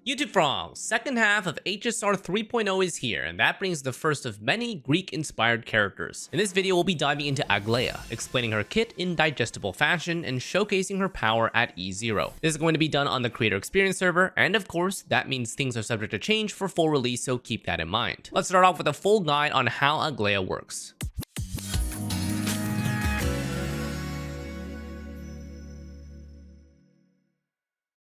YouTube Frogs, second half of HSR 3.0 is here, and that brings the first of many Greek-inspired characters. In this video, we'll be diving into Aglaea, explaining her kit in digestible fashion and showcasing her power at E0. This is going to be done on the Creator Experience server, and of course, that means things are subject to change for full release, so keep that in mind. Let's start off with a full guide on how Aglaea works.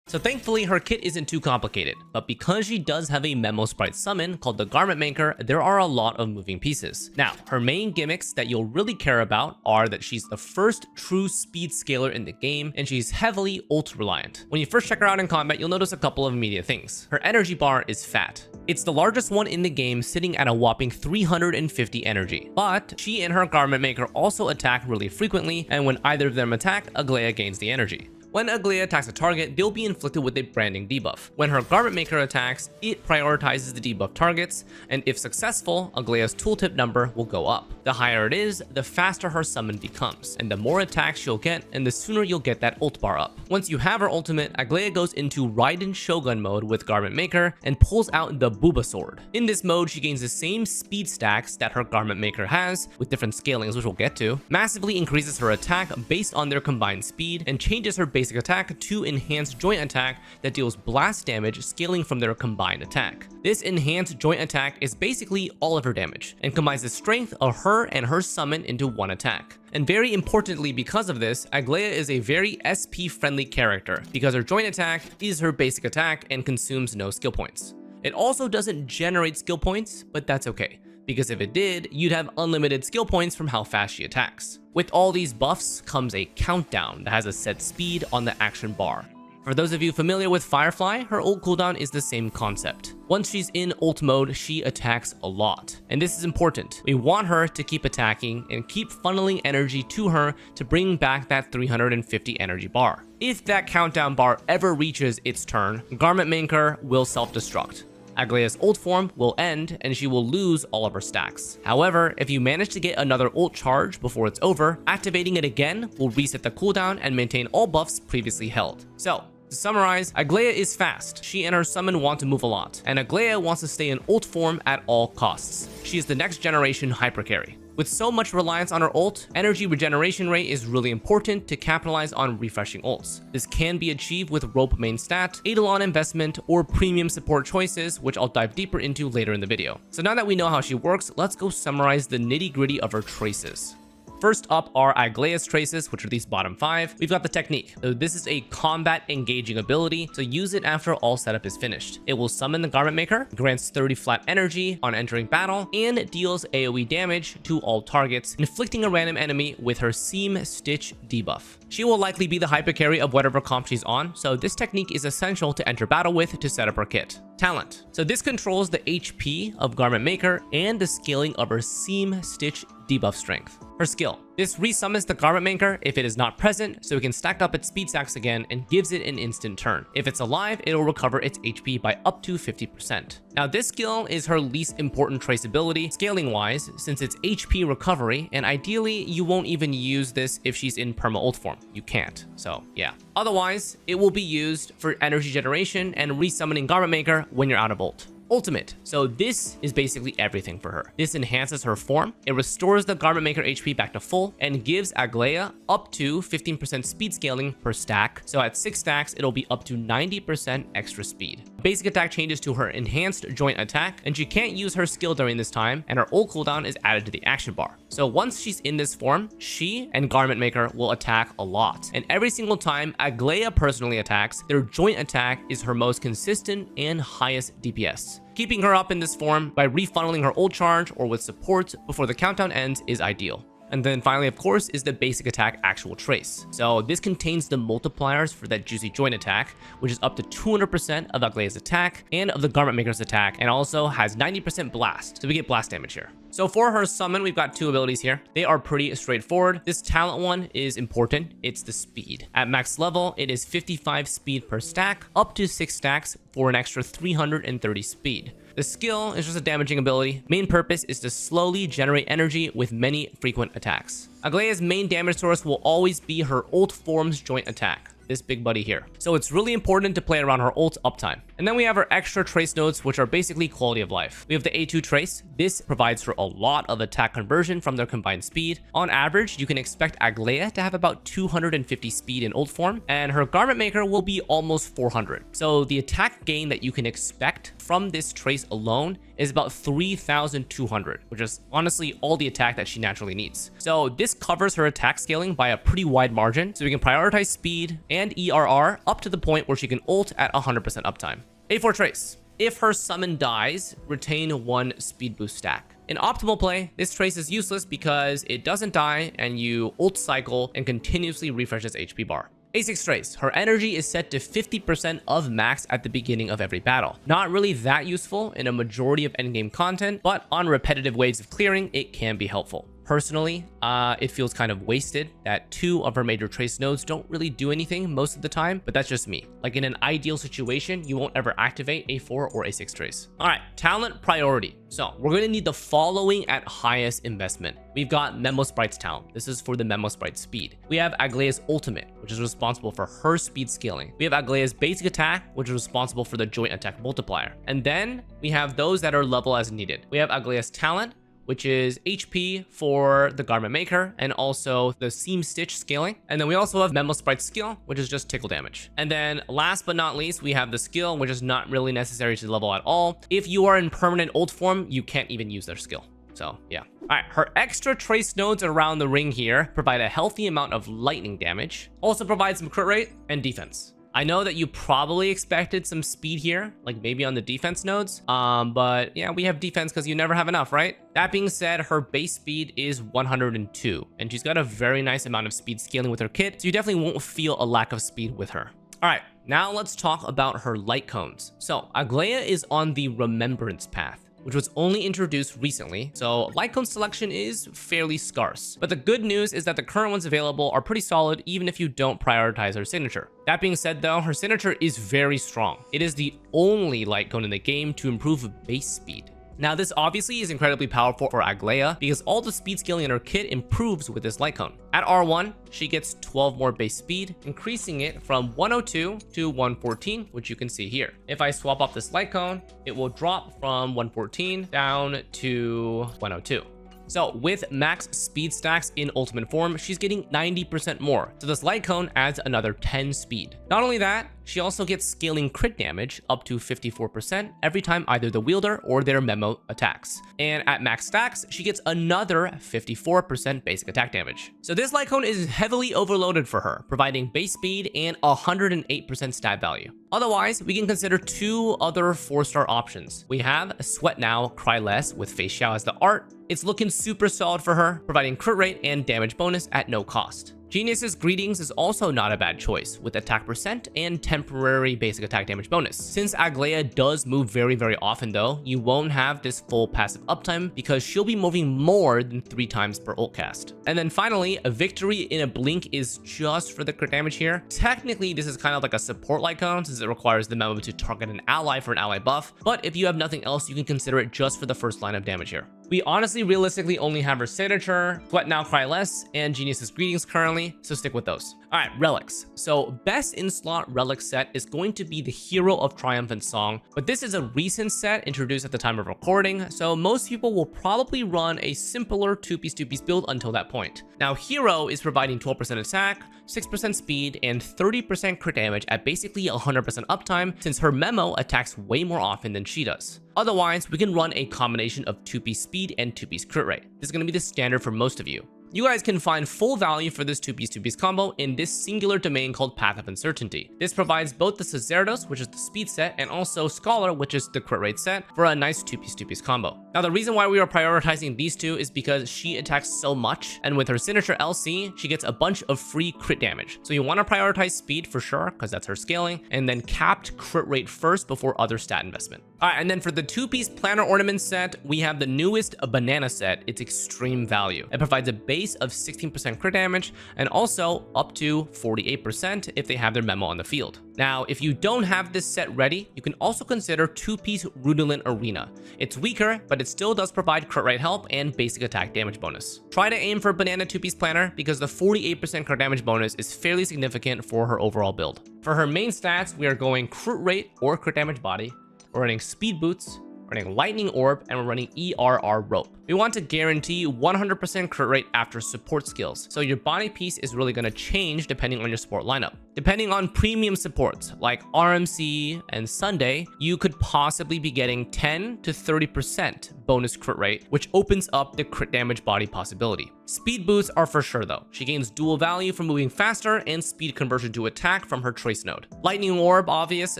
So thankfully, her kit isn't too complicated, but because she does have a memo sprite summon called the Garment Maker, there are a lot of moving pieces. Now, her main gimmicks that you'll really care about are that she's the first true speed scaler in the game, and she's heavily ult reliant. When you first check her out in combat, you'll notice a couple of immediate things. Her energy bar is fat. It's the largest one in the game, sitting at a whopping 350 energy. But she and her Garment Maker also attack really frequently, and when either of them attack, Aglaea gains the energy. When Aglaea attacks a target, they'll be inflicted with a branding debuff. When her Garment Maker attacks, it prioritizes the debuff targets, and if successful, Aglaea's tooltip number will go up. The higher it is, the faster her summon becomes, and the more attacks she'll get, and the sooner you'll get that ult bar up. Once you have her ultimate, Aglaea goes into Raiden Shogun mode with Garment Maker and pulls out the Booba Sword. In this mode, she gains the same speed stacks that her Garment Maker has, with different scalings, which we'll get to, massively increases her attack based on their combined speed, and changes her basic attack to enhanced joint attack that deals blast damage scaling from their combined attack. This enhanced joint attack is basically all of her damage and combines the strength of her and her summon into one attack. And very importantly, because of this, Aglaea is a very SP friendly character because her joint attack is her basic attack and consumes no skill points. It also doesn't generate skill points, but that's okay, because if it did, you'd have unlimited skill points from how fast she attacks. With all these buffs comes a countdown that has a set speed on the action bar. For those of you familiar with Firefly, her ult cooldown is the same concept. Once she's in ult mode, she attacks a lot. And this is important. We want her to keep attacking and keep funneling energy to her to bring back that 350 energy bar. If that countdown bar ever reaches its turn, Garment Maker will self-destruct. Aglaea's ult form will end and she will lose all of her stacks. However, if you manage to get another ult charge before it's over, activating it again will reset the cooldown and maintain all buffs previously held. So, to summarize, Aglaea is fast. She and her summon want to move a lot, and Aglaea wants to stay in ult form at all costs. She is the next generation Hypercarry. With so much reliance on her ult, energy regeneration rate is really important to capitalize on refreshing ults. This can be achieved with rope main stat, Eidolon investment, or premium support choices, which I'll dive deeper into later in the video. So now that we know how she works, let's go summarize the nitty-gritty of her traces. First up are Aglaea's traces, which are these bottom 5. We've got the technique. So this is a combat engaging ability, so use it after all setup is finished. It will summon the Garment Maker, grants 30 flat energy on entering battle, and deals AoE damage to all targets, inflicting a random enemy with her Seam Stitch debuff. She will likely be the Hypercarry of whatever comp she's on, so this technique is essential to enter battle with to set up her kit. Talent. So this controls the HP of Garment Maker and the scaling of her Seam Stitch debuff strength. Her skill. This resummons the Garment Maker if it is not present, so it can stack up its speed stacks again and gives it an instant turn. If it's alive, it'll recover its HP by up to 50%. Now this skill is her least important traceability, scaling wise, since it's HP recovery, and ideally you won't even use this if she's in perma ult form. You can't, so yeah. Otherwise, it will be used for energy generation and resummoning Garment Maker when you're out of ult. Ultimate. So this is basically everything for her. This enhances her form, it restores the Garment Maker HP back to full, and gives Aglaea up to 15% speed scaling per stack. So at 6 stacks, it'll be up to 90% extra speed. Basic attack changes to her enhanced joint attack, and she can't use her skill during this time, and her ult cooldown is added to the action bar. So once she's in this form, she and Garment Maker will attack a lot. And every single time Aglaea personally attacks, their joint attack is her most consistent and highest DPS. Keeping her up in this form by refunneling her ult charge or with support before the countdown ends is ideal. And then finally, of course, is the basic attack actual trace. So this contains the multipliers for that juicy joint attack, which is up to 200% of Aglaea's attack and of the Garment Maker's attack, and also has 90% blast, so we get blast damage here. So for her summon, we've got 2 abilities here. They are pretty straightforward. This talent one is important. It's the speed. At max level, it is 55 speed per stack, up to 6 stacks for an extra 330 speed. The skill is just a damaging ability. Main purpose is to slowly generate energy with many frequent attacks. Aglaea's main damage source will always be her ult form's joint attack. this big buddy here. So it's really important to play around her ult uptime. And then we have our extra trace nodes, which are basically quality of life. We have the A2 trace. This provides her a lot of attack conversion from their combined speed. On average, you can expect Aglaea to have about 250 speed in ult form, and her garment maker will be almost 400. So the attack gain that you can expect from this trace alone is about 3,200, which is honestly all the attack that she naturally needs. So this covers her attack scaling by a pretty wide margin, so we can prioritize speed and ERR up to the point where she can ult at 100% uptime. A4 trace. If her summon dies, retain 1 speed boost stack. In optimal play, this trace is useless because it doesn't die and you ult cycle and continuously refresh its HP bar. A6 trace. Her energy is set to 50% of max at the beginning of every battle. Not really that useful in a majority of endgame content, but on repetitive waves of clearing, it can be helpful. Personally, it feels kind of wasted that 2 of her major trace nodes don't really do anything most of the time, but that's just me. Like in an ideal situation, you won't ever activate A4 or A6 trace. All right, talent priority. So we're going to need the following at highest investment. We've got Memo Sprite's talent. This is for the Memo Sprite speed. We have Aglaea's ultimate, which is responsible for her speed scaling. We have Aglaea's basic attack, which is responsible for the joint attack multiplier. And then we have those that are level as needed. We have Aglaea's talent, which is HP for the garment maker and also the seam stitch scaling. And then we also have Memo Sprite's skill, which is just tickle damage. And then last but not least, we have the skill, which is not really necessary to level at all. If you are in permanent ult form, you can't even use their skill. So yeah. All right, her extra trace nodes around the ring here provide a healthy amount of lightning damage, also provide some crit rate and defense. I know that you probably expected some speed here, like maybe on the defense nodes, but yeah, we have defense because you never have enough, right? That being said, her base speed is 102, and she's got a very nice amount of speed scaling with her kit, so you definitely won't feel a lack of speed with her. All right, now let's talk about her light cones. So Aglaea is on the remembrance path, which was only introduced recently, so light cone selection is fairly scarce. But the good news is that the current ones available are pretty solid even if you don't prioritize her signature. That being said though, her signature is very strong. It is the only light cone in the game to improve base speed. Now this obviously is incredibly powerful for Aglaea because all the speed scaling in her kit improves with this light cone. At R1, she gets 12 more base speed, increasing it from 102 to 114, which you can see here. If I swap off this light cone, it will drop from 114 down to 102. So with max speed stacks in ultimate form, she's getting 90% more. So this light cone adds another 10 speed. Not only that, she also gets scaling crit damage up to 54% every time either the wielder or their memo attacks. And at max stacks, she gets another 54% basic attack damage. So this light cone is heavily overloaded for her, providing base speed and 108% stat value. Otherwise, we can consider 2 other 4-star options. We have Sweat Now, Cry Less with Fei Xiao as the art. It's looking super solid for her, providing crit rate and damage bonus at no cost. Genius's Greetings is also not a bad choice, with attack percent and temporary basic attack damage bonus. Since Aglaea does move very often though, you won't have this full passive uptime because she'll be moving more than 3 times per ult cast. And then finally, a Victory in a Blink is just for the crit damage here. Technically, this is kind of like a support light cone since it requires the memo to target an ally for an ally buff, but if you have nothing else, you can consider it just for the first line of damage here. We honestly realistically only have her signature, Sweat Now, Cry Less, and Genius's Greetings currently, so stick with those. All right, relics. So best in slot relic set is going to be the Hero of Triumphant Song, but this is a recent set introduced at the time of recording, so most people will probably run a simpler 2-piece build until that point. Now Hero is providing 12% attack, 6% speed, and 30% crit damage at basically 100% uptime since her memo attacks way more often than she does. Otherwise, we can run a combination of 2-piece speed and 2-piece crit rate. This is going to be the standard for most of you. You guys can find full value for this 2-piece combo in this singular domain called Path of Uncertainty. This provides both the Sacerdos, which is the speed set, and also Scholar, which is the crit rate set, for a nice 2-piece combo. Now, the reason why we are prioritizing these two is because she attacks so much, and with her signature LC, she gets a bunch of free crit damage. So you want to prioritize speed for sure, because that's her scaling, and then capped crit rate first before other stat investment. All right, and then for the 2-piece Planar Ornament set, we have the newest Banana set. It's extreme value. It provides a base base of 16% crit damage, and also up to 48% if they have their memo on the field. Now, if you don't have this set ready, you can also consider 2-piece Rudolin Arena. It's weaker, but it still does provide crit rate help and basic attack damage bonus. Try to aim for Banana 2-piece Planar because the 48% crit damage bonus is fairly significant for her overall build. For her main stats, we are going crit rate or crit damage body, we're running speed boots, running lightning orb, and we're running ERR rope. We want to guarantee 100% crit rate after support skills, so your body piece is really going to change depending on your support lineup. Depending on premium supports like RMC and Sunday, you could possibly be getting 10 to 30% bonus crit rate, which opens up the crit damage body possibility. Speed boots are for sure though. She gains dual value from moving faster and speed conversion to attack from her choice node. Lightning orb, obvious,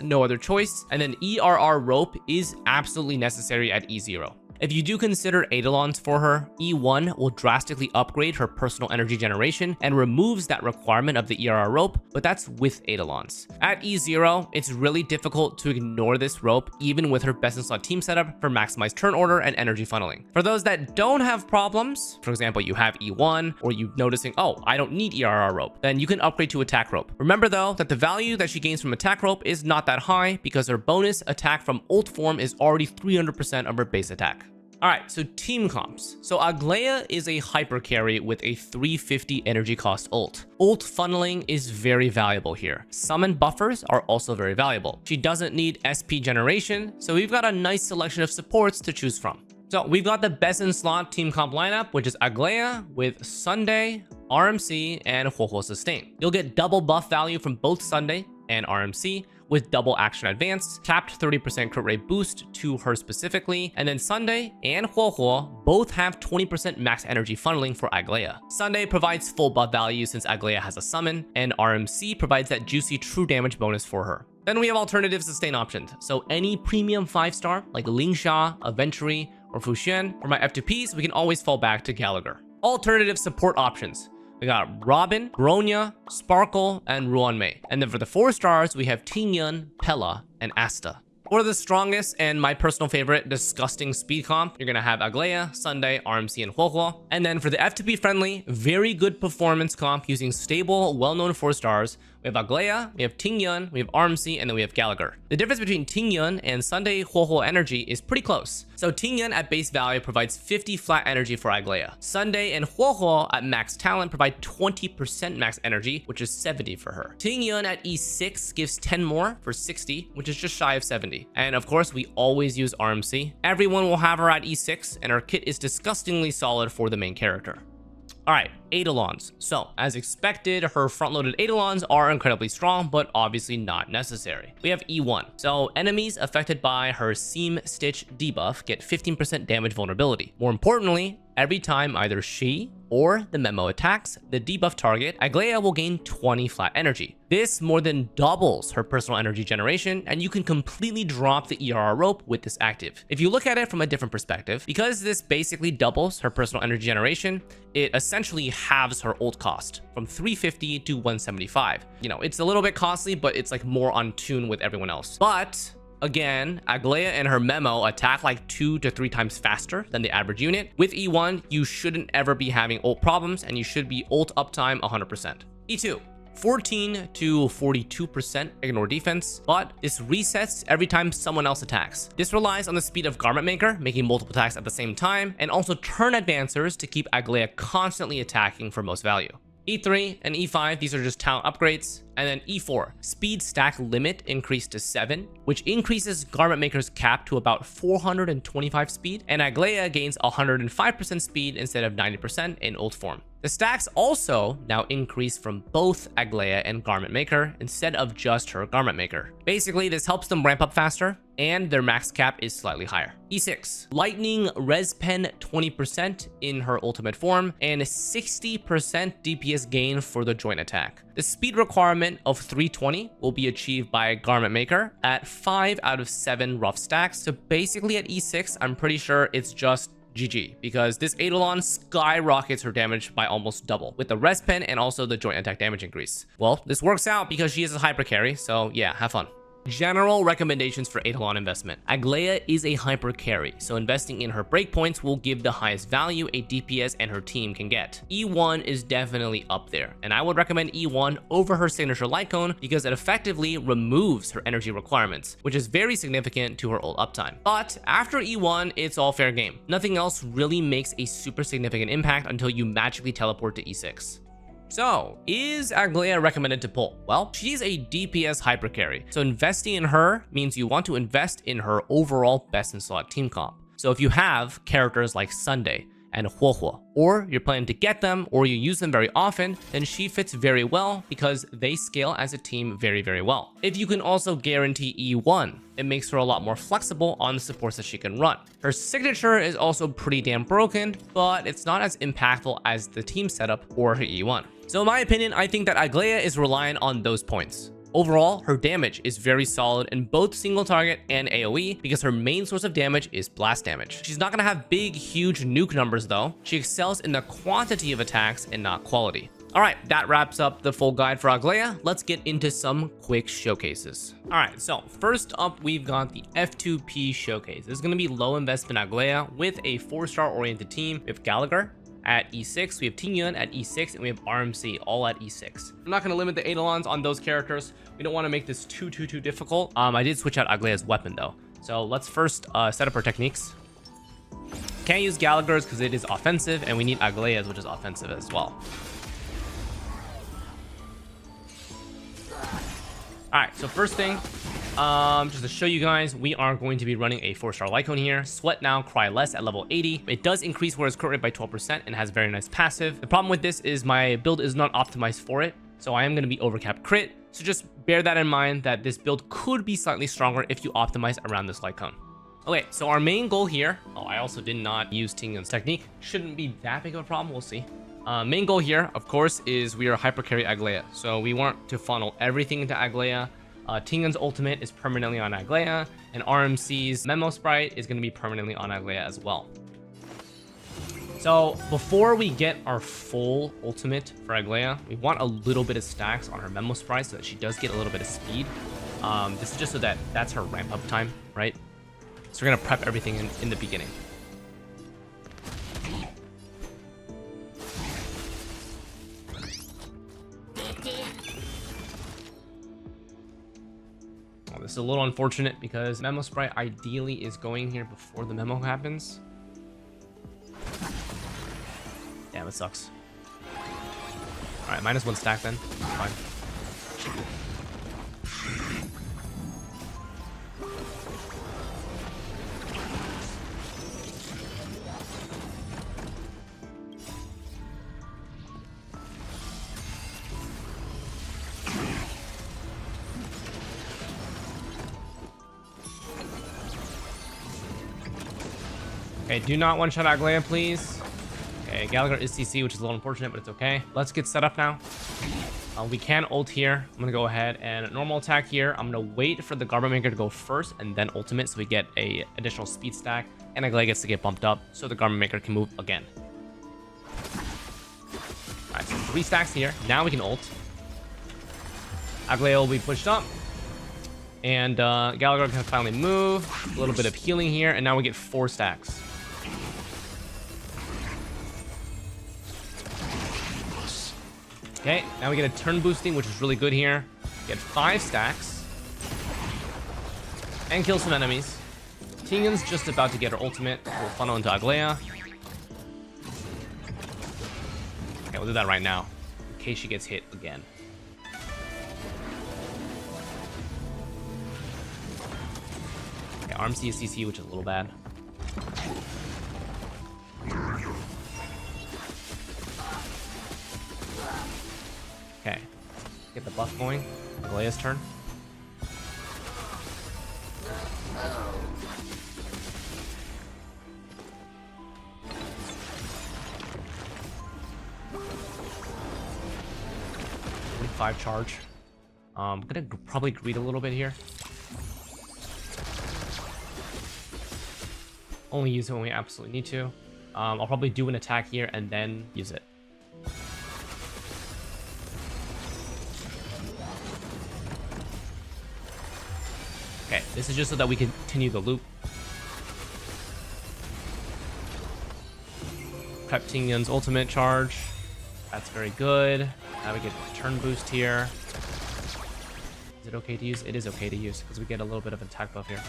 no other choice, and then ERR rope is absolutely necessary at E0. If you do consider Eidolons for her, E1 will drastically upgrade her personal energy generation and removes that requirement of the ERR rope, but that's with Eidolons. At E0, it's really difficult to ignore this rope even with her best in slot team setup for maximized turn order and energy funneling. For those that don't have problems, for example, you have E1 or you noticing, oh, I don't need ERR rope, then you can upgrade to attack rope. Remember though that the value that she gains from attack rope is not that high because her bonus attack from ult form is already 300% of her base attack. Alright, so team comps. So Aglaea is a Hypercarry with a 350 energy cost ult. Ult funneling is very valuable here. Summon buffers are also very valuable. She doesn't need SP generation, so we've got a nice selection of supports to choose from. So we've got the best in slot team comp lineup, which is Aglaea with Sunday, RMC, and Huohuo Sustain. You'll get double buff value from both Sunday and RMC, with double action advance, capped 30% crit rate boost to her specifically, and then Sunday and Huohuo both have 20% max energy funneling for Aglaea. Sunday provides full buff value since Aglaea has a summon, and RMC provides that juicy true damage bonus for her. Then we have alternative sustain options, so any premium 5-star like Lingsha, Aventuri, or Fuxian. For my F2Ps, we can always fall back to Gallagher. Alternative support options. We got Robin, Bronya, Sparkle, and Ruanmei. And then for the 4-stars, we have Tingyun, Pella, and Asta. For the strongest and my personal favorite disgusting speed comp, you're gonna have Aglaea, Sunday, RMC, and Huohuo. And then for the F2P friendly, very good performance comp using stable, well-known 4-stars, we have Aglaea, we have Tingyun, we have RMC, and then we have Gallagher. The difference between Tingyun and Sunday Huohuo energy is pretty close. So Tingyun at base value provides 50 flat energy for Aglaea. Sunday and Huohuo at max talent provide 20% max energy, which is 70 for her. Tingyun at E6 gives 10 more for 60, which is just shy of 70. And of course, we always use RMC. Everyone will have her at E6, and her kit is disgustingly solid for the main character. Alright, Eidolons. So, as expected, her front-loaded Eidolons are incredibly strong, but obviously not necessary. We have E1. So, enemies affected by her Seam Stitch debuff get 15% damage vulnerability. More importantly, every time either she or the memo attacks the debuff target, Aglaea will gain 20 flat energy. This more than doubles her personal energy generation, and you can completely drop the ERR rope with this active. If you look at it from a different perspective, because this basically doubles her personal energy generation, it essentially halves her ult cost from 350 to 175. You know, it's a little bit costly, but it's like more on tune with everyone else. But again, Aglaea and her memo attack like 2 to 3 times faster than the average unit. With E1, you shouldn't ever be having ult problems, and you should be ult uptime 100%. E2. 14 to 42% ignore defense, but this resets every time someone else attacks. This relies on the speed of Garment Maker, making multiple attacks at the same time, and also turn advancers to keep Aglaea constantly attacking for most value. E3 and E5, these are just talent upgrades. And then E4, speed stack limit increased to 7, which increases Garment Maker's cap to about 425 speed, and Aglaea gains 105% speed instead of 90% in ult form. The stacks also now increase from both Aglaea and Garment Maker instead of just her Garment Maker. Basically, this helps them ramp up faster, and their max cap is slightly higher. E6, Lightning Res Pen 20% in her ultimate form, and 60% DPS gain for the joint attack. The speed requirement of 320 will be achieved by Garment Maker at 5 out of 7 rough stacks. So basically at E6, I'm pretty sure it's just GG, because this Eidolon skyrockets her damage by almost double with the Res Pen and also the joint attack damage increase. Well, this works out because she is a Hypercarry, so yeah, have fun. General recommendations for Eidolon investment. Aglaea is a Hypercarry, so investing in her breakpoints will give the highest value a DPS and her team can get. E1 is definitely up there, and I would recommend E1 over her signature light cone because it effectively removes her energy requirements, which is very significant to her ult uptime. But after E1, it's all fair game. Nothing else really makes a super significant impact until you magically teleport to E6. So, is Aglaea recommended to pull? Well, she's a DPS hypercarry, so investing in her means you want to invest in her overall best in select team comp. So if you have characters like Sunday and Huohuo, or you're planning to get them, or you use them very often, then she fits very well because they scale as a team very, very well. If you can also guarantee E1, it makes her a lot more flexible on the supports that she can run. Her signature is also pretty damn broken, but it's not as impactful as the team setup or her E1. So in my opinion, I think that Aglaea is reliant on those points. Overall, her damage is very solid in both single target and AoE because her main source of damage is blast damage. She's not going to have big, huge nuke numbers though. She excels in the quantity of attacks and not quality. Alright, that wraps up the full guide for Aglaea. Let's get into some quick showcases. Alright, so first up, we've got the F2P showcase. This is going to be low investment Aglaea with a 4-star oriented team. We have Gallagher at E6, we have Tingyun at E6, and we have RMC all at E6. I'm not going to limit the Eidolons on those characters. We don't want to make this too difficult. I did switch out Aglaea's weapon though. So let's first set up her techniques. Can't use Gallagher's because it is offensive, and we need Aglaea's, which is offensive as well. Alright, so first thing, just to show you guys, we are going to be running a 4-star Lycone here. Sweat now, cry less at level 80. It does increase Warrior's crit rate by 12% and has very nice passive. The problem with this is my build is not optimized for it, so I am going to be overcapped crit. So just bear that in mind that this build could be slightly stronger if you optimize around this Lycone. Okay, so our main goal here, I also did not use Tingyun's technique. Shouldn't be that big of a problem, we'll see. Main goal here, of course, is we are Hypercarry Aglaea. So we want to funnel everything into Aglaea. Tingyun's ultimate is permanently on Aglaea, and RMC's Memo Sprite is going to be permanently on Aglaea as well. So before we get our full ultimate for Aglaea, we want a little bit of stacks on her Memo Sprite so that she does get a little bit of speed. This is just so that that's her ramp up time, right? So we're going to prep everything in the beginning. This is a little unfortunate because Memo Sprite ideally is going here before the memo happens. Damn, it sucks. Alright, -1 stack then. Fine. Okay, do not one-shot Aglaea, please. Okay, Gallagher is CC, which is a little unfortunate, but it's okay. Let's get set up now. We can ult here. I'm going to go ahead and normal attack here. I'm going to wait for the Garment Maker to go first and then ultimate so we get a additional speed stack. And Aglaea gets to get bumped up so the Garment Maker can move again. Alright, so 3 stacks here. Now we can ult. Aglaea will be pushed up. And Gallagher can finally move. A little bit of healing here. And now we get 4 stacks. Okay, now we get a turn boosting, which is really good here. Get 5 stacks. And kill some enemies. Tingyun's just about to get her ultimate. We'll funnel into Aglaea. Okay, we'll do that right now. In case she gets hit again. Okay, RMC is CC, which is a little bad. Okay, get the buff going. Aglaea's turn. Five charge. I'm gonna probably greed a little bit here. Only use it when we absolutely need to. I'll probably do an attack here and then use it. This is just so that we can continue the loop. Prep Tingyun's ultimate charge. That's very good. Now we get turn boost here. Is it okay to use? It is okay to use because we get a little bit of an attack buff here.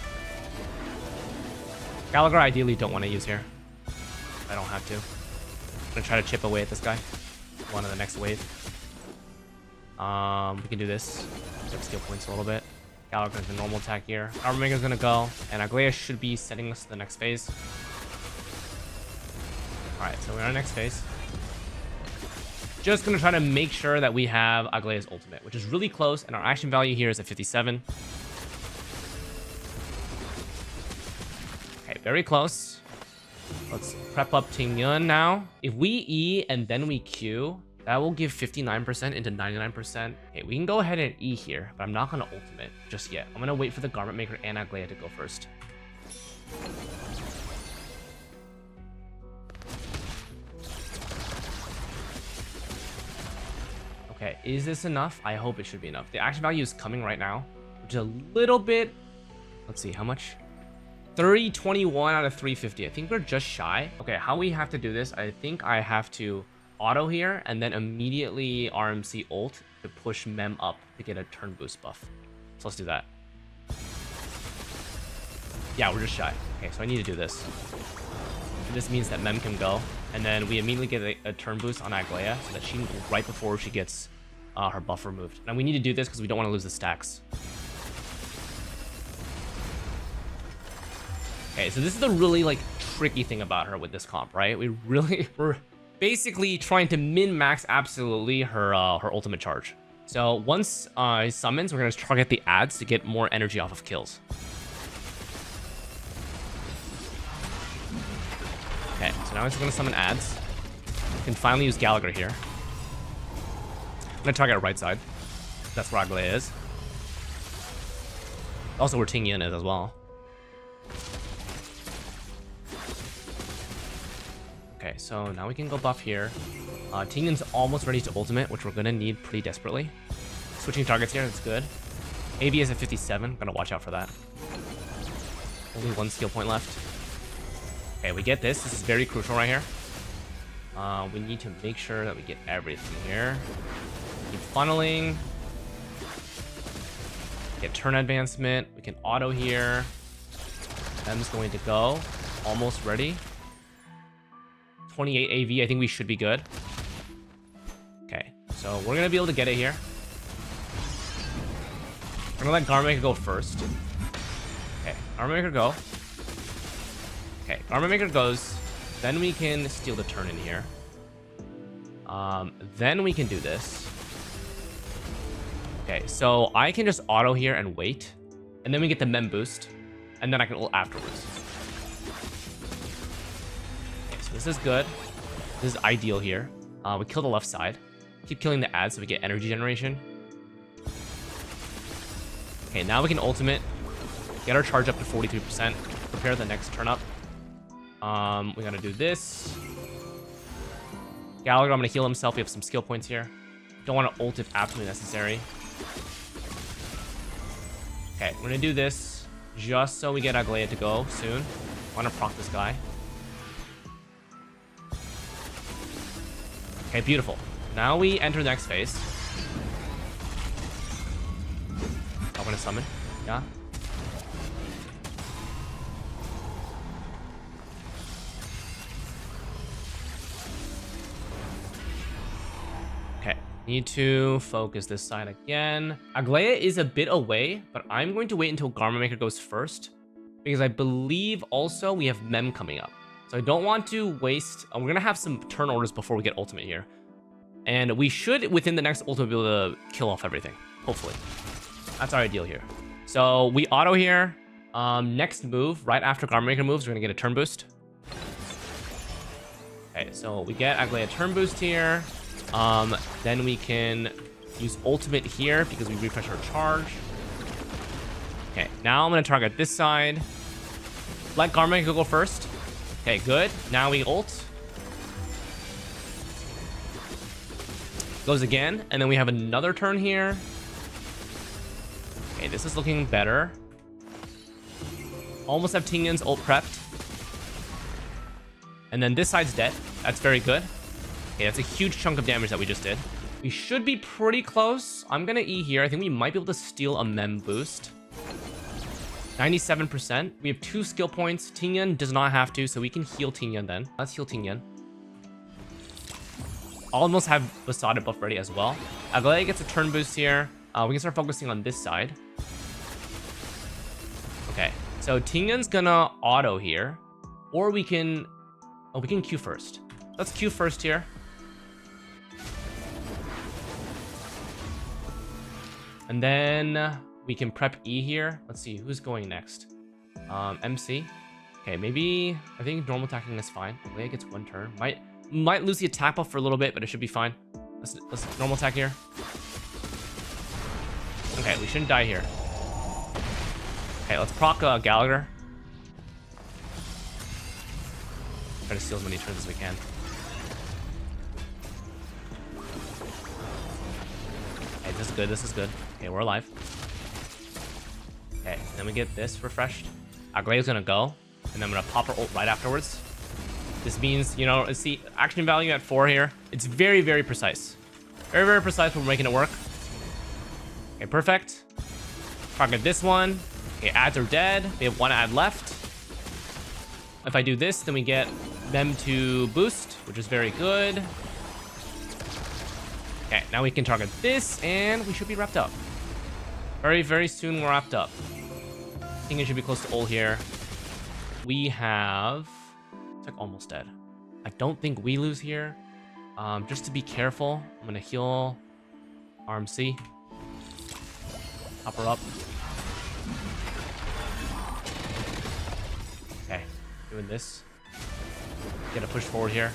Gallagher I ideally don't want to use here. I don't have to. I'm gonna try to chip away at this guy. One in the next wave. We can do this. Get skill points a little bit. Gallagher's the normal attack here. Armor Maker's gonna go, and Aglaea should be setting us to the next phase. Alright, so we're on our next phase. Just gonna try to make sure that we have Aglaea's ultimate, which is really close, and our action value here is at 57. Okay, very close. Let's prep up Tingyun now. If we E and then we Q, that will give 59% into 99%. Okay, we can go ahead and E here, but I'm not gonna ultimate just yet. I'm gonna wait for the Garment Maker and Aglaea to go first. Okay, is this enough? I hope it should be enough. The action value is coming right now, which is a little bit... Let's see, how much? 321 out of 350. I think we're just shy. Okay, how we have to do this, I think I have to auto here and then immediately RMC ult to push Mem up to get a turn boost buff. So let's do that. Yeah, we're just shy. Okay, so I need to do this. This means that Mem can go, and then we immediately get a turn boost on Aglaea so that she can go right before she gets her buff removed. Now we need to do this because we don't want to lose the stacks. Okay, so this is the really like tricky thing about her with this comp, right? We're basically trying to min-max absolutely her ultimate charge. So once he summons, we're gonna target the ads to get more energy off of kills. Okay, so now he's gonna summon ads. We can finally use Gallagher here. I'm gonna target right side. That's where Aglaea is. Also where Tingyun is as well. Okay, so now we can go buff here. Tingyun's almost ready to ultimate, which we're gonna need pretty desperately. Switching targets here, that's good. AV is at 57, gonna watch out for that. Only one skill point left. Okay, we get this. This is very crucial right here. We need to make sure that we get everything here. Keep funneling. Get turn advancement. We can auto here. M's going to go. Almost ready. 28 AV. I think we should be good. Okay, so we're gonna be able to get it here. I'm gonna let Garment Maker go first. Okay, Garment Maker go. Okay, Garment Maker goes. Then we can steal the turn in here. Then we can do this. Okay, so I can just auto here and wait. And then we get the Mem boost. And then I can ult afterwards. Okay, so this is good. This is ideal here. We kill the left side. Keep killing the ads so we get energy generation. Okay, now we can ultimate. Get our charge up to 43%. Prepare the next turn up. We gotta do this. Gallagher, I'm gonna heal himself. We have some skill points here. Don't want to ult if absolutely necessary. Okay, we're gonna do this just so we get Aglaea to go soon. I want to proc this guy. Okay, beautiful. Now we enter the next phase. I'm gonna summon. Yeah. Need to focus this side again. Aglaea is a bit away, but I'm going to wait until Garment Maker goes first because I believe also we have Mem coming up. So I don't want to waste... we're going to have some turn orders before we get ultimate here. And we should, within the next ultimate, be able to kill off everything. Hopefully. That's our ideal here. So we auto here. Next move, right after Garment Maker moves, we're going to get a turn boost. Okay, so we get Aglaea turn boost here. Then we can use ultimate here because we refresh our charge. Okay, now I'm going to target this side. Let Garment Maker go first. Okay, good. Now we ult. Goes again, and then we have another turn here. Okay, this is looking better. Almost have Tingyun's ult prepped. And then this side's dead. That's very good. Okay, that's a huge chunk of damage that we just did. We should be pretty close. I'm gonna E here. I think we might be able to steal a mem boost. 97%. We have 2 skill points. Tingyun does not have to, so we can heal Tingyun then. Let's heal Tingyun. Almost have Basada buff ready as well. Aglaea gets a turn boost here. We can start focusing on this side. Okay, so Tingyun's gonna auto here. Or we can... Oh, we can Q first. Let's Q first here. And then we can prep E here. Let's see, who's going next? MC. Okay, maybe... I think normal attacking is fine. Aglaea gets 1 turn. Might lose the attack buff for a little bit, but it should be fine. Let's normal attack here. Okay, we shouldn't die here. Okay, let's proc Gallagher. Try to steal as many turns as we can. Okay, this is good, this is good. Okay, we're alive. Okay, and then we get this refreshed. Aglaea's gonna go, and I'm gonna pop her ult right afterwards. This means, you know, it's the action value at 4 here. It's very, very precise. Very, very precise, but we're making it work. Okay, perfect. Target this one. Okay, ads are dead. We have 1 ad left. If I do this, then we get them to boost, which is very good. Okay, now we can target this, and we should be wrapped up. Very, very soon we're wrapped up. I think it should be close to ult here. We have... It's like almost dead. I don't think we lose here. Just to be careful, I'm gonna heal RMC. Pop her up. Okay, doing this. Get a push forward here.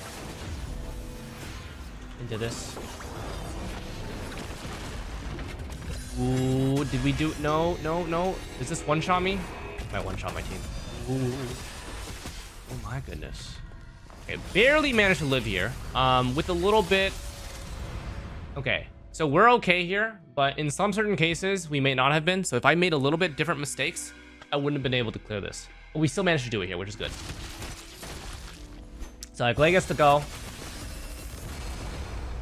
Into this. Ooh, did we do... No, no, no. Is this one-shot me? Might one-shot my team. Ooh. Oh my goodness. Okay, barely managed to live here. With a little bit... Okay, so we're okay here, but in some certain cases, we may not have been. So if I made a little bit different mistakes, I wouldn't have been able to clear this. But we still managed to do it here, which is good. So Aglaea gets to go.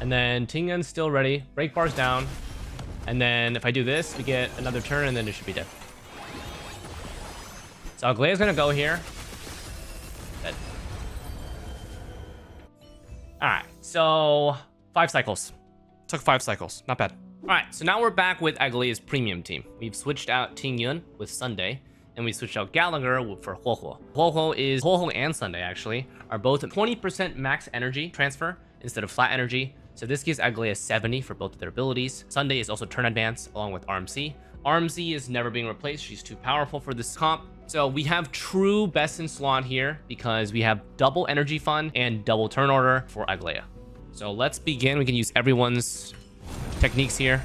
And then Tingyun's still ready. Break bar's down. And then if I do this, we get another turn, and then it should be dead. So Aglaea's gonna go here. Dead. Alright, so 5 cycles. Took 5 cycles. Not bad. Alright, so now we're back with Aglaea's premium team. We've switched out Tingyun with Sunday, and we switched out Gallagher for Huohuo. Huohuo and Sunday, actually, are both 20% max energy transfer instead of flat energy. So this gives Aglaea 70 for both of their abilities. Sunday is also turn advance along with RMC. RMC is never being replaced. She's too powerful for this comp. So we have true best in slot here because we have double energy fund and double turn order for Aglaea. So let's begin. We can use everyone's techniques here.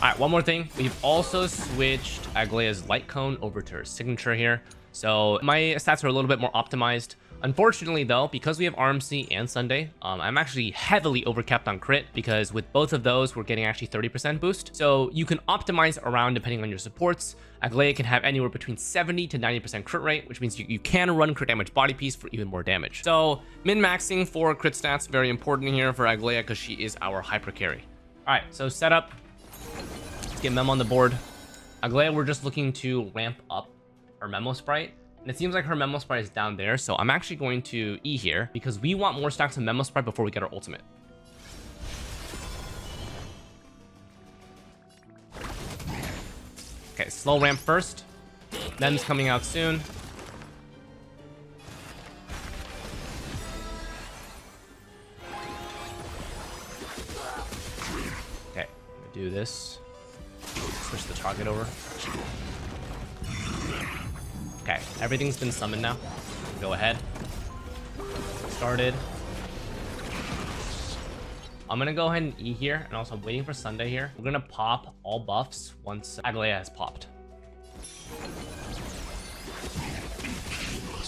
All right, one more thing. We've also switched Aglaea's light cone over to her signature here. So my stats are a little bit more optimized. Unfortunately, though, because we have RMC and Sunday, I'm actually heavily overcapped on crit because with both of those, we're getting actually 30% boost. So you can optimize around depending on your supports. Aglaea can have anywhere between 70 to 90% crit rate, which means you can run crit damage body piece for even more damage. So min-maxing for crit stats, very important here for Aglaea because she is our hypercarry. All right, so setup. Let's get Mem on the board. Aglaea, we're just looking to ramp up her Memo Sprite. And it seems like her Memo Sprite is down there. So I'm actually going to E here because we want more stacks of Memo Sprite before we get our ultimate. Okay, slow ramp first. Mem's coming out soon. Okay, I'm gonna do this. Switch the target over. Okay, everything's been summoned now. Go ahead. Started. I'm gonna go ahead and E here, and also I'm waiting for Sunday here. We're gonna pop all buffs once Aglaea has popped.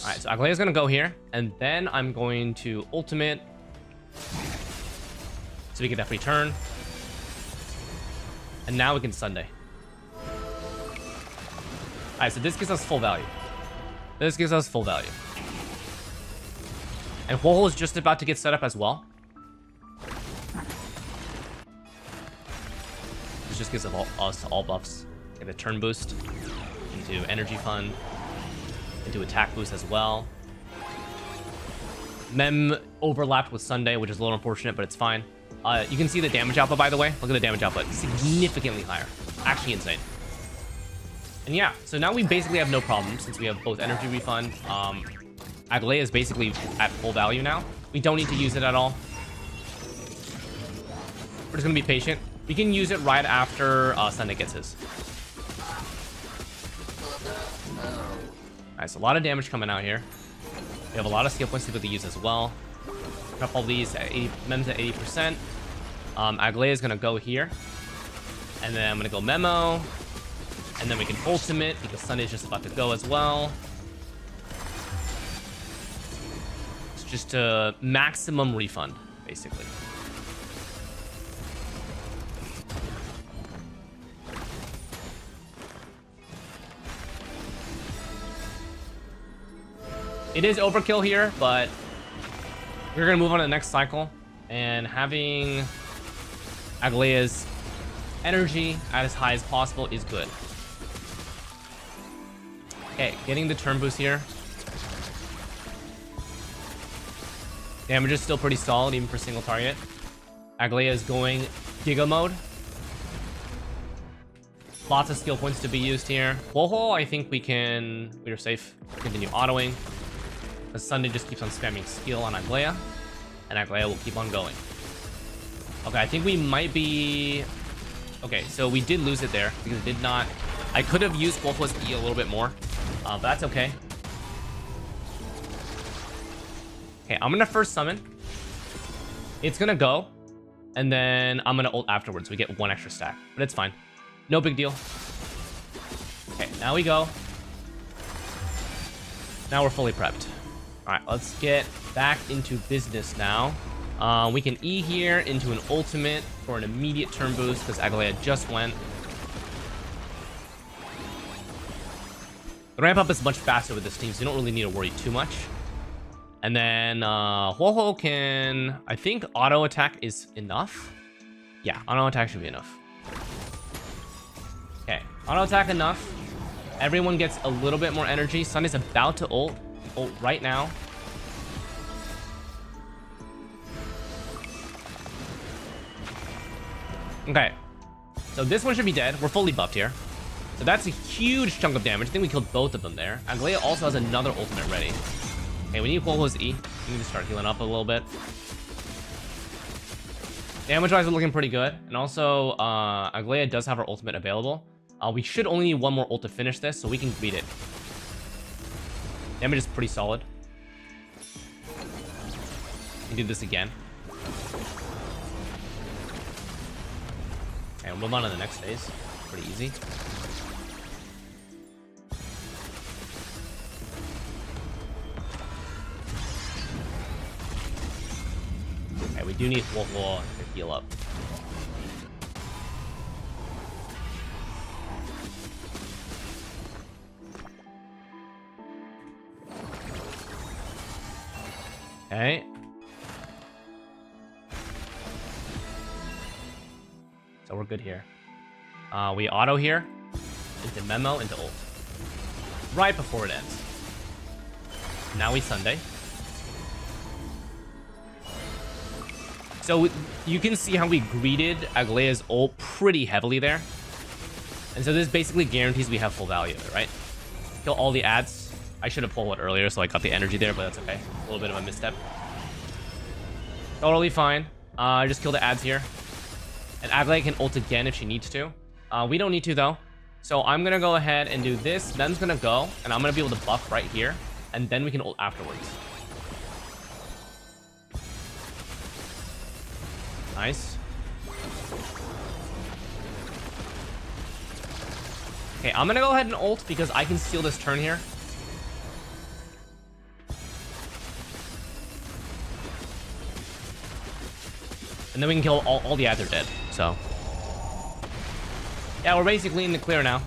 Alright, so Aglaea's gonna go here, and then I'm going to ultimate. So we get that free turn. And now we can Sunday. Alright, so this gives us full value. This gives us full value. And Huoho is just about to get set up as well. This just gives us all buffs. Get a turn boost into energy fund, into attack boost as well. Mem overlapped with Sunday, which is a little unfortunate, but it's fine. You can see the damage output, by the way. Look at the damage output. Significantly higher. Actually insane. And yeah, so now we basically have no problem since we have both energy refund. Aglaea is basically at full value now. We don't need to use it at all. We're just going to be patient. We can use it right after Sunday gets his. Alright, so a lot of damage coming out here. We have a lot of skill points to be able to use as well. Prep all these at 80, Mem's at 80%. Aglaea is going to go here. And then I'm going to go Memo. And then we can ultimate because Sunday's just about to go as well. It's just a maximum refund, basically. It is overkill here, but we're going to move on to the next cycle. And having Aglaea's energy at as high as possible is good. Okay, getting the turn boost here. Damage is still pretty solid, even for single target. Aglaea is going Giga mode. Lots of skill points to be used here. Huoho, I think we're safe. Continue autoing. Because Sunday just keeps on spamming skill on Aglaea. And Aglaea will keep on going. Okay, I think we might be... Okay, so we did lose it there. Because it did not... I could have used Huoho's E a little bit more. But that's okay. Okay, I'm gonna first summon. It's gonna go. And then I'm gonna ult afterwards. We get one extra stack. But it's fine. No big deal. Okay, now we go. Now we're fully prepped. Alright, let's get back into business now. We can E here into an ultimate for an immediate turn boost because Aglaea just went. The ramp up is much faster with this team, so you don't really need to worry too much. And then Huoho can... I think auto attack is enough. Yeah, auto attack should be enough. Okay, auto attack enough. Everyone gets a little bit more energy. Sunday's about to ult right now. Okay, so this one should be dead. We're fully buffed here. So that's a huge chunk of damage. I think we killed both of them there. Aglaea also has another ultimate ready. Okay, we need Huoho's E. We need to start healing up a little bit. Damage-wise, we're looking pretty good. And also, Aglaea does have her ultimate available. We should only need one more ult to finish this, so we can beat it. Damage is pretty solid. We can do this again. Okay, we'll move on to the next phase. Pretty easy. Okay, we do need Huoho to heal up. Okay. So we're good here. We auto here. Into Memo, into ult. Right before it ends. Now we Sunday. So you can see how we greeted Aglaea's ult pretty heavily there. And so this basically guarantees we have full value, right? Kill all the ads. I should have pulled it earlier, so I got the energy there, but that's okay. A little bit of a misstep. Totally fine. I just kill the ads here. And Aglaea can ult again if she needs to. We don't need to, though. So I'm going to go ahead and do this. Mem's going to go, and I'm going to be able to buff right here. And then we can ult afterwards. Nice. Okay, I'm going to go ahead and ult because I can steal this turn here. And then we can kill all the ads are dead, so. Yeah, we're basically in the clear now.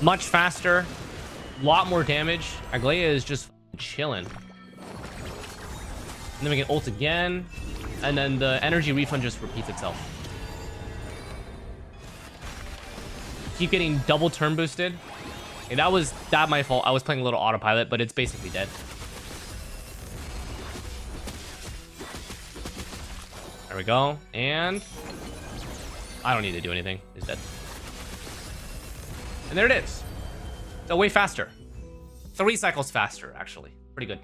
Much faster. A lot more damage. Aglaea is just chilling. And then we can ult again. And then the energy refund just repeats itself. Keep getting double turn boosted. And that was my fault. I was playing a little autopilot, but it's basically dead. There we go. And I don't need to do anything. It's dead. And there it is. So way faster. 3 cycles faster, actually. Pretty good.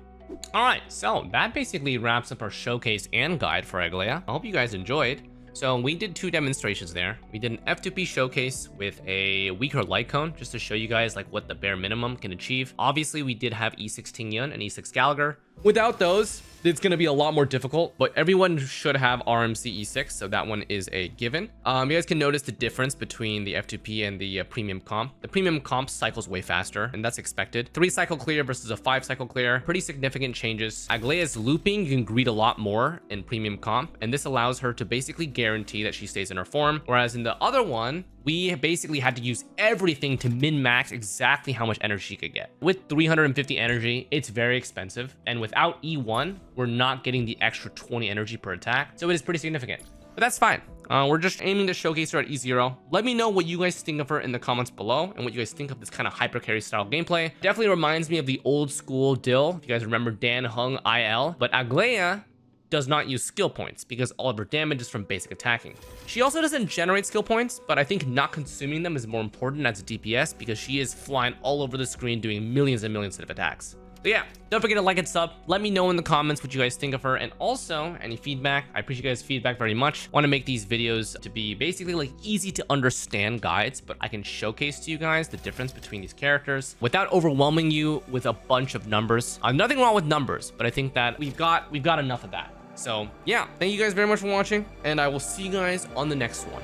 All right, so that basically wraps up our showcase and guide for Aglaea. I hope you guys enjoyed. So we did 2 demonstrations there. We did an F2P showcase with a weaker light cone, just to show you guys like what the bare minimum can achieve. Obviously, we did have E6 Tingyun and E6 Gallagher. Without those, it's going to be a lot more difficult, but everyone should have RMC E6, so that one is a given. You guys can notice the difference between the F2P and the premium comp. The premium comp cycles way faster, and that's expected. 3 cycle clear versus a 5 cycle clear. Pretty significant changes. Aglaea's looping, you can greed a lot more in premium comp, and this allows her to basically guarantee that she stays in her form, whereas in the other one, we basically had to use everything to min-max exactly how much energy she could get. With 350 energy, it's very expensive. And without E1, we're not getting the extra 20 energy per attack. So it is pretty significant. But that's fine. We're just aiming to showcase her at E0. Let me know what you guys think of her in the comments below and what you guys think of this kind of hypercarry style gameplay. Definitely reminds me of the old school Dill. If you guys remember Dan Hung IL. But Aglaea does not use skill points because all of her damage is from basic attacking. She also doesn't generate skill points, but I think not consuming them is more important as a DPS because she is flying all over the screen doing millions and millions of attacks. So yeah, don't forget to like and sub. Let me know in the comments what you guys think of her, and also any feedback. I appreciate you guys' feedback very much. Want to make these videos to be basically like easy to understand guides, but I can showcase to you guys the difference between these characters without overwhelming you with a bunch of numbers. Nothing wrong with numbers, but I think that we've got enough of that. So yeah, thank you guys very much for watching, and I will see you guys on the next one.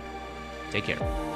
Take care.